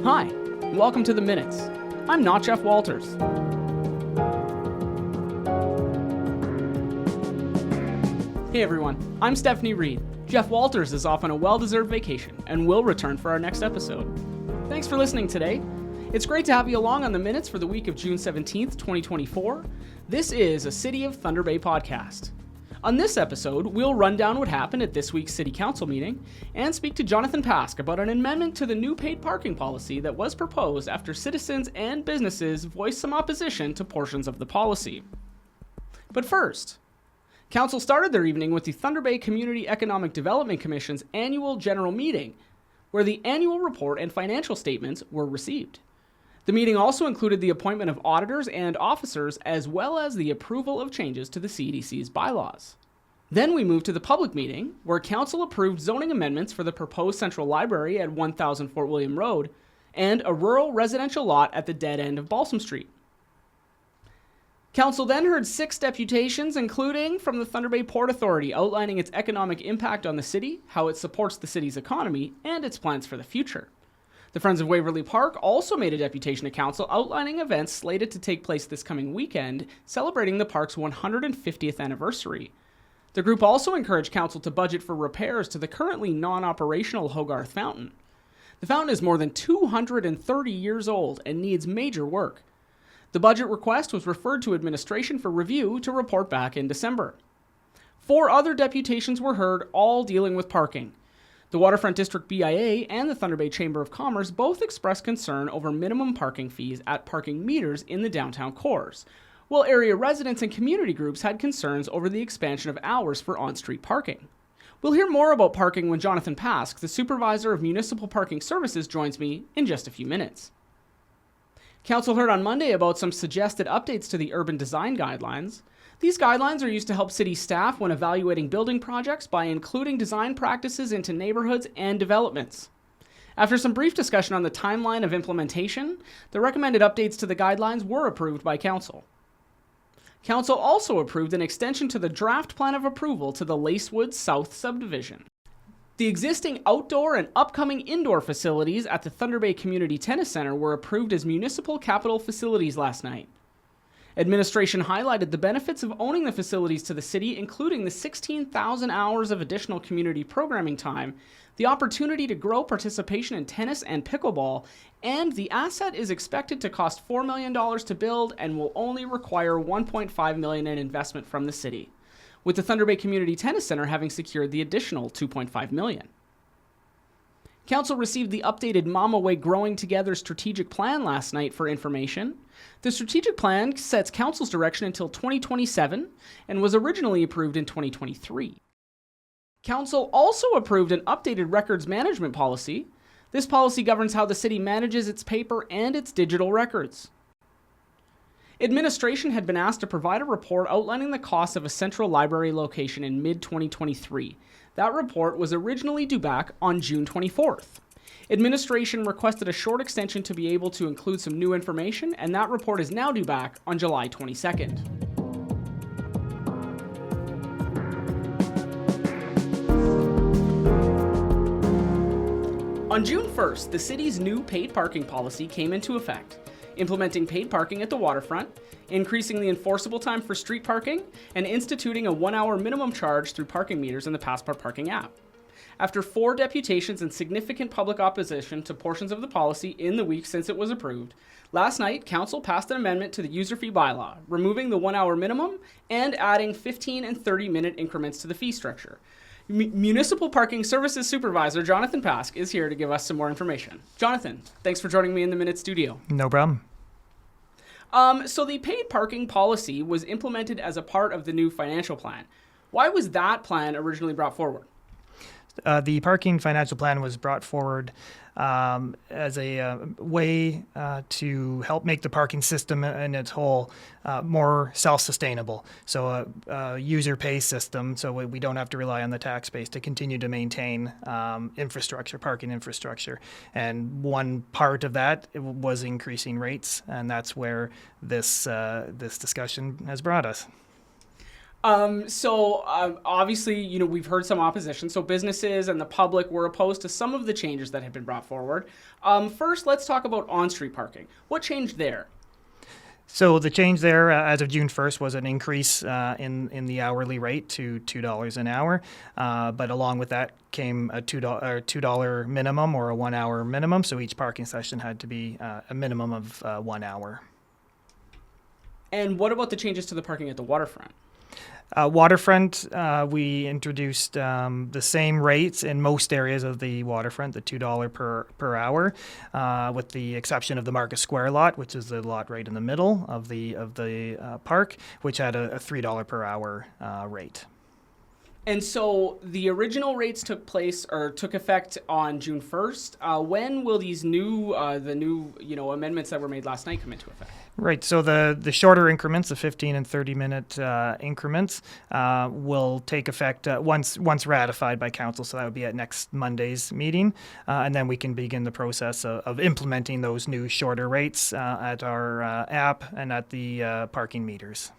Hi, and welcome to The Minutes. I'm not Jeff Walters. Hey everyone, I'm Stephanie Reid. Jeff Walters is off on a well-deserved vacation and will return for our next episode. Thanks for listening today. It's great to have you along on The Minutes for the week of June 17th, 2024. This is a City of Thunder Bay podcast. On this episode, we'll run down what happened at this week's City Council meeting and speak to Jonathan Paske about an amendment to the new paid parking policy that was proposed after citizens and businesses voiced some opposition to portions of the policy. But first, Council started their evening with the Thunder Bay Community Economic Development Commission's annual general meeting, where the annual report and financial statements were received. The meeting also included the appointment of auditors and officers, as well as the approval of changes to the CDC's bylaws. Then we moved to the public meeting, where Council approved zoning amendments for the proposed central library at 1000 Fort William Road and a rural residential lot at the dead end of Balsam Street. Council then heard 6 deputations, including from the Thunder Bay Port Authority, outlining its economic impact on the city, how it supports the city's economy, and its plans for the future. The Friends of Waverly Park also made a deputation to Council outlining events slated to take place this coming weekend, celebrating the park's 150th anniversary. The group also encouraged Council to budget for repairs to the currently non-operational Hogarth Fountain. The fountain is more than 230 years old and needs major work. The budget request was referred to administration for review to report back in December. 4 other deputations were heard, all dealing with parking. The Waterfront District BIA and the Thunder Bay Chamber of Commerce both expressed concern over minimum parking fees at parking meters in the downtown cores, while area residents and community groups had concerns over the expansion of hours for on-street parking. We'll hear more about parking when Jonathan Paske, the Supervisor of Municipal Parking Services, joins me in just a few minutes. Council heard on Monday about some suggested updates to the urban design guidelines. These guidelines are used to help city staff when evaluating building projects by including design practices into neighborhoods and developments. After some brief discussion on the timeline of implementation, the recommended updates to the guidelines were approved by Council. Council also approved an extension to the draft plan of approval to the Lacewood South subdivision. The existing outdoor and upcoming indoor facilities at the Thunder Bay Community Tennis Center were approved as municipal capital facilities last night. Administration highlighted the benefits of owning the facilities to the city, including the 16,000 hours of additional community programming time, the opportunity to grow participation in tennis and pickleball, and the asset is expected to cost $4 million to build and will only require $1.5 million in investment from the city, with the Thunder Bay Community Tennis Center having secured the additional $2.5 million. Council received the updated Mama Way Growing Together strategic plan last night for information. The strategic plan sets Council's direction until 2027 and was originally approved in 2023. Council also approved an updated records management policy. This policy governs how the city manages its paper and its digital records. Administration had been asked to provide a report outlining the cost of a central library location in mid-2023. That report was originally due back on June 24th. Administration requested a short extension to be able to include some new information, and that report is now due back on July 22nd. On June 1st, the city's new paid parking policy came into effect, implementing paid parking at the waterfront, increasing the enforceable time for street parking, and instituting a 1-hour minimum charge through parking meters in the Passport Parking app. After 4 deputations and significant public opposition to portions of the policy in the week since it was approved, last night, Council passed an amendment to the user fee bylaw, removing the 1-hour minimum and adding 15 and 30-minute increments to the fee structure. Municipal Parking Services Supervisor Jonathan Paske is here to give us some more information. Jonathan, thanks for joining me in the Minute Studio. No problem. So the paid parking policy was implemented as a part of the new financial plan. Why was that plan originally brought forward? The parking financial plan was brought forward as a way to help make the parking system in its whole more self-sustainable. So a user pay system, so we don't have to rely on the tax base to continue to maintain infrastructure, parking infrastructure. And one part of that was increasing rates, and that's where this discussion has brought us. Obviously, we've heard some opposition. So businesses and the public were opposed to some of the changes that have been brought forward. First, let's talk about on-street parking. What changed there? So the change there, as of June 1st, was an increase in the hourly rate to $2 an hour. But along with that came a $2 minimum or a 1 hour minimum. So each parking session had to be a minimum of 1 hour. And what about the changes to the parking at the waterfront? Waterfront, we introduced the same rates in most areas of the waterfront, the $2 per hour, with the exception of the Market Square lot, which is the lot right in the middle of the park, which had a $3 per hour rate. And so the original rates took effect on June 1st. When will these new amendments that were made last night come into effect? Right. So the shorter increments, the 15 and 30-minute increments, will take effect once ratified by council. So that would be at next Monday's meeting, and then we can begin the process of implementing those new shorter rates at our app and at the parking meters.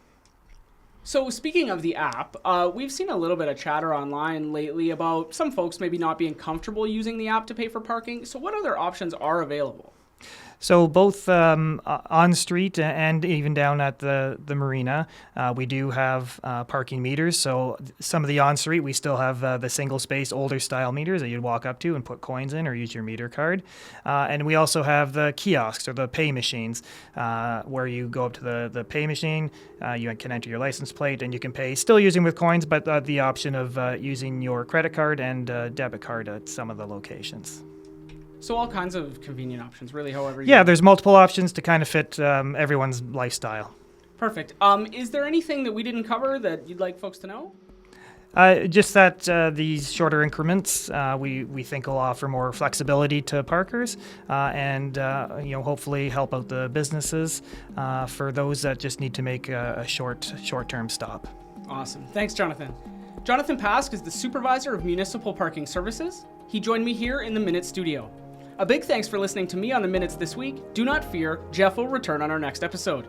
So speaking of the app, we've seen a little bit of chatter online lately about some folks maybe not being comfortable using the app to pay for parking. So what other options are available? So both on street and even down at the marina, we do have parking meters. So some of the on street, we still have the single space older style meters that you'd walk up to and put coins in or use your meter card. And we also have the kiosks or the pay machines where you go up to the pay machine, you can enter your license plate and you can pay still using with coins, but the option of using your credit card and debit card at some of the locations. So all kinds of convenient options, really, however you... Yeah, there's multiple options to kind of fit everyone's lifestyle. Perfect. Is there anything that we didn't cover that you'd like folks to know? Just that these shorter increments, we think will offer more flexibility to parkers and hopefully help out the businesses for those that just need to make a short-term stop. Awesome. Thanks, Jonathan. Jonathan Paske is the Supervisor of Municipal Parking Services. He joined me here in the Minute Studio. A big thanks for listening to me on the Minutes this week. Do not fear, Jeff will return on our next episode.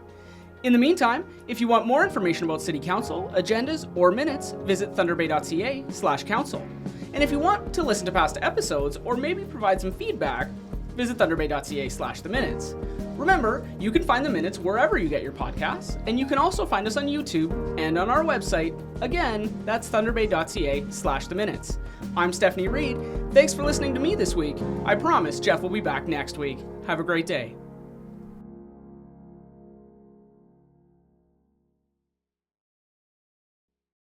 In the meantime, if you want more information about City Council, agendas, or minutes, visit thunderbay.ca/council. And if you want to listen to past episodes or maybe provide some feedback, visit thunderbay.ca/theminutes. Remember, you can find the Minutes wherever you get your podcasts, and you can also find us on YouTube and on our website. Again, that's thunderbay.ca/theminutes. I'm Stephanie Reid. Thanks for listening to me this week. I promise Jeff will be back next week. Have a great day.